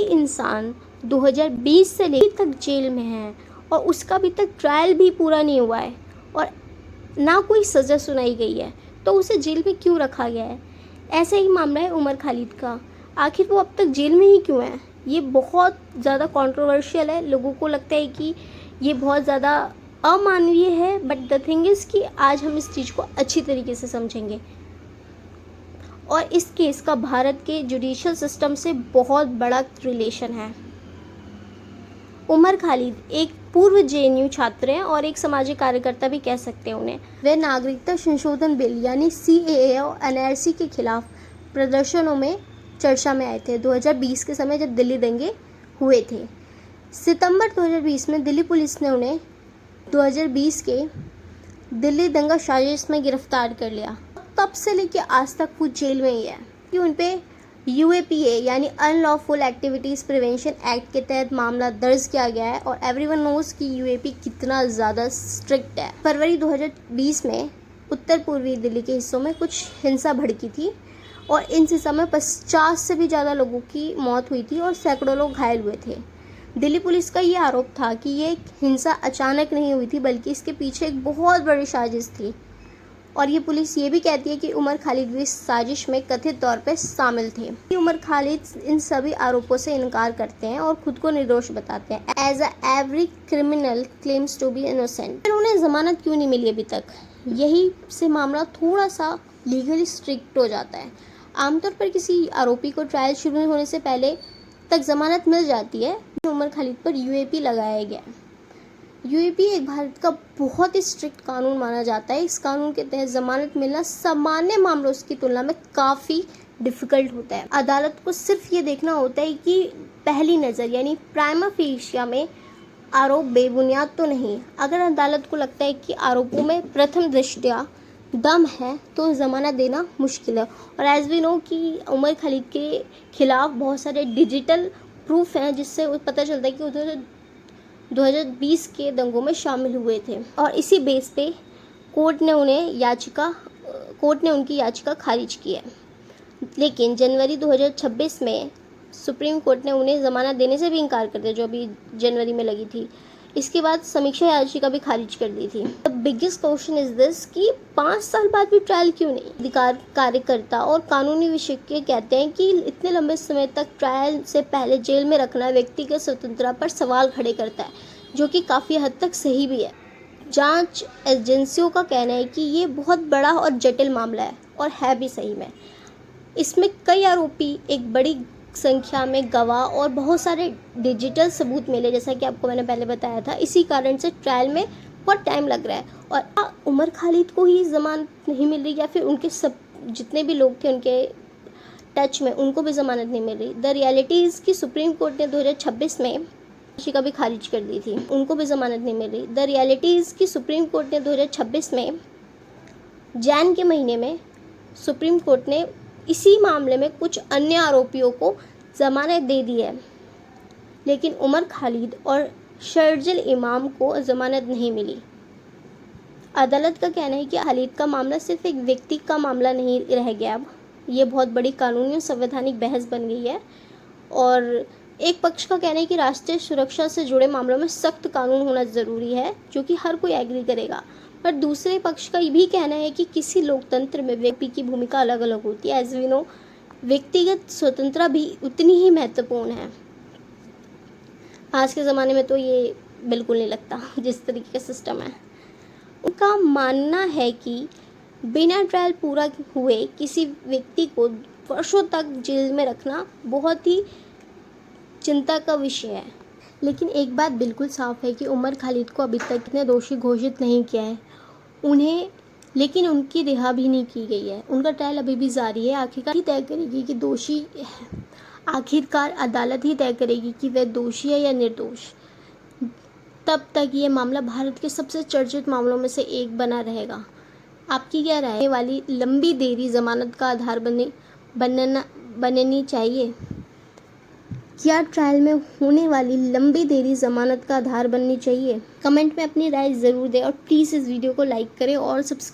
इंसान 2020 से लेकर तक जेल में है और उसका अभी तक ट्रायल भी पूरा नहीं हुआ है और ना कोई सज़ा सुनाई गई है, तो उसे जेल में क्यों रखा गया है। ऐसा ही मामला है उमर खालिद का। आखिर वो अब तक जेल में ही क्यों है? ये बहुत ज़्यादा कंट्रोवर्शियल है। लोगों को लगता है कि ये बहुत ज़्यादा अमानवीय है, बट द थिंग इज़ कि आज हम इस चीज़ को अच्छी तरीके से समझेंगे और इस केस का भारत के जुडिशियल सिस्टम से बहुत बड़ा रिलेशन है। उमर खालिद एक पूर्व जेएनयू छात्र हैं और एक सामाजिक कार्यकर्ता भी कह सकते हैं उन्हें। वे नागरिकता संशोधन बिल यानी CAA और NRC के खिलाफ प्रदर्शनों में चर्चा में आए थे 2020 के समय जब दिल्ली दंगे हुए थे। सितंबर 2020 में दिल्ली पुलिस ने उन्हें 2020 के दिल्ली दंगा साजिश में गिरफ्तार कर लिया। तब से लेकर आज तक वो जेल में ही है कि उन पे UAPA यानी अनलॉफुल एक्टिविटीज़ प्रिवेंशन एक्ट के तहत मामला दर्ज किया गया है और एवरीवन नोज कि UAP कितना ज़्यादा स्ट्रिक्ट है। फरवरी 2020 में उत्तर पूर्वी दिल्ली के हिस्सों में कुछ हिंसा भड़की थी और इन हिंसा में 50 से भी ज़्यादा लोगों की मौत हुई थी और सैकड़ों लोग घायल हुए थे। दिल्ली पुलिस का ये आरोप था कि ये हिंसा अचानक नहीं हुई थी, बल्कि इसके पीछे एक बहुत बड़ी साजिश थी और ये पुलिस ये भी कहती है कि उमर खालिद भी इस साजिश में कथित तौर पर शामिल थे। उमर खालिद इन सभी आरोपों से इनकार करते हैं और खुद को निर्दोष बताते हैं। As every criminal claims to be innocent. फिर उन्हें जमानत क्यों नहीं मिली अभी तक? यही से मामला थोड़ा सा लीगली स्ट्रिक्ट हो जाता है। आमतौर पर किसी आरोपी को ट्रायल शुरू होने से पहले तक जमानत मिल जाती है। उमर खालिद पर UAP लगाया गया। UAP एक भारत का बहुत ही स्ट्रिक्ट कानून माना जाता है। इस कानून के तहत जमानत मिलना सामान्य मामलों की तुलना में काफ़ी डिफ़िकल्ट होता है। अदालत को सिर्फ ये देखना होता है कि पहली नज़र यानी प्राइमा फेशिया में आरोप बेबुनियाद तो नहीं। अगर अदालत को लगता है कि आरोपों में प्रथम दृष्टया दम है तो जमानत देना मुश्किल है। और एज वी नो कि उमर खालिद के खिलाफ बहुत सारे डिजिटल प्रूफ हैं जिससे पता चलता है कि उधर 2020 के दंगों में शामिल हुए थे और इसी बेस पे कोर्ट ने उनकी याचिका खारिज की है। लेकिन जनवरी 2026 में सुप्रीम कोर्ट ने उन्हें ज़मानत देने से भी इनकार कर दिया, जो अभी जनवरी में लगी थी। इसके बाद समीक्षा याचिका भी खारिज कर दी थी। The biggest question is this कि 5 साल बाद भी ट्रायल क्यों नहीं? अधिकार कार्यकर्ता और कानूनी विशेषज्ञ कहते हैं कि इतने लंबे समय तक ट्रायल से पहले जेल में रखना व्यक्तिगत स्वतंत्रता पर सवाल खड़े करता है, जो कि काफ़ी हद तक सही भी है। जांच एजेंसियों का कहना है कि ये बहुत बड़ा और जटिल मामला है और है भी सही में। इसमें कई आरोपी, एक बड़ी संख्या में गवाह और बहुत सारे डिजिटल सबूत मिले, जैसा कि आपको मैंने पहले बताया था। इसी कारण से ट्रायल में बहुत टाइम लग रहा है और उमर खालिद को ही जमानत नहीं मिल रही या फिर उनके सब जितने भी लोग थे उनके टच में उनको भी जमानत नहीं मिल रही। द रियलिटीज़ की सुप्रीम कोर्ट ने 2026 में याचिका भी खारिज कर दी थी, उनको भी जमानत नहीं मिल रही। द रियलिटीज़ की सुप्रीम कोर्ट ने 2026 में जैन के महीने में सुप्रीम कोर्ट ने इसी मामले में कुछ अन्य आरोपियों को जमानत दे दी है, लेकिन उमर खालिद और शर्जिल इमाम को जमानत नहीं मिली। अदालत का कहना है कि खालिद का मामला सिर्फ एक व्यक्ति का मामला नहीं रह गया, अब ये बहुत बड़ी कानूनी और संवैधानिक बहस बन गई है। और एक पक्ष का कहना है कि राष्ट्रीय सुरक्षा से जुड़े मामलों में सख्त कानून होना ज़रूरी है, जो कि हर कोई एग्री करेगा। पर दूसरे पक्ष का ये भी कहना है कि किसी लोकतंत्र में व्यक्ति की भूमिका अलग अलग होती है। एज वी नो, व्यक्तिगत स्वतंत्रता भी उतनी ही महत्वपूर्ण है। आज के ज़माने में तो ये बिल्कुल नहीं लगता जिस तरीके का सिस्टम है। उनका मानना है कि बिना ट्रायल पूरा हुए किसी व्यक्ति को वर्षों तक जेल में रखना बहुत ही चिंता का विषय है। लेकिन एक बात बिल्कुल साफ है कि उमर खालिद को अभी तक ने दोषी घोषित नहीं किया है लेकिन उनकी रिहा भी नहीं की गई है। उनका ट्रायल अभी भी जारी है। आखिरकार ही तय करेगी कि दोषी आखिरकार अदालत ही तय करेगी कि वह दोषी है या निर्दोष। तब तक ये मामला भारत के सबसे चर्चित मामलों में से एक बना रहेगा। आपकी क्या राय है? वाली लंबी देरी जमानत का आधार बननी चाहिए? क्या ट्रायल में होने वाली लंबी देरी जमानत का आधार बननी चाहिए? कमेंट में अपनी राय ज़रूर दें और प्लीज़ इस वीडियो को लाइक करें और सब्सक्राइब